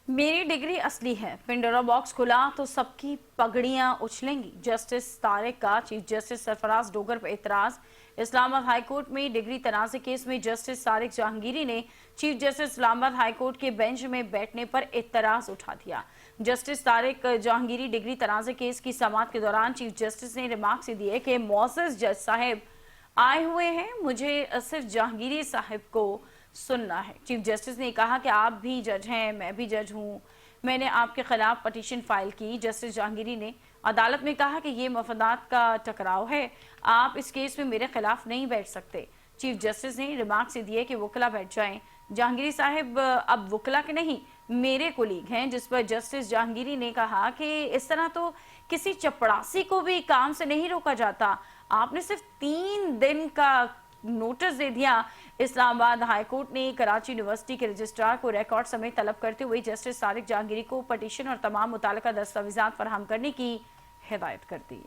मेरी डिग्री असली है, पिंडोरा बॉक्स खुला तो सबकी पगड़ियां उछलेंगी। जस्टिस तारिक का चीफ जस्टिस सरफराज डोगर पर एतराज। इस्लामाबाद हाईकोर्ट में डिग्री तनाज़े केस में जस्टिस तारिक जहांगीरी ने चीफ जस्टिस इस्लामाबाद हाईकोर्ट के बेंच में बैठने पर एतराज उठा दिया। जस्टिस तारिक जहांगीरी डिग्री तनाज़े केस की समाअत के दौरान चीफ जस्टिस ने रिमार्क्स दिए कि मोअज़्ज़ज़ जज साहब आए हुए हैं, मुझे सिर्फ जहांगीरी साहब को सुनना है। चीफ जस्टिस ने कहा कि आप भी जज हैं, मैं भी जज हूं, मैंने आपके खिलाफ पटिशन फाइल की। जस्टिस जहांगीरी ने अदालत में कहा कि ये मफादात का टकराव है, आप इस केस में मेरे खिलाफ नहीं बैठ सकते। चीफ जस्टिस ने रिमार्क्स दिए कि वकला बैठ जाएं। जहांगीरी साहब अब वकला के नहीं, मेरे कोलीग हैं, जिस पर जस्टिस जहांगीरी ने कहा कि इस तरह तो किसी चपड़ासी को भी काम से नहीं रोका जाता, आपने सिर्फ 3 दिन का नोटिस दे दिया। इस्लामाबाद हाईकोर्ट ने कराची यूनिवर्सिटी के रजिस्ट्रार को रिकॉर्ड समेत तलब करते हुए जस्टिस तारिक जहांगीरी को पटिशन और तमाम मुताल्लिका दस्तावेजात फराहम करने की हिदायत कर दी।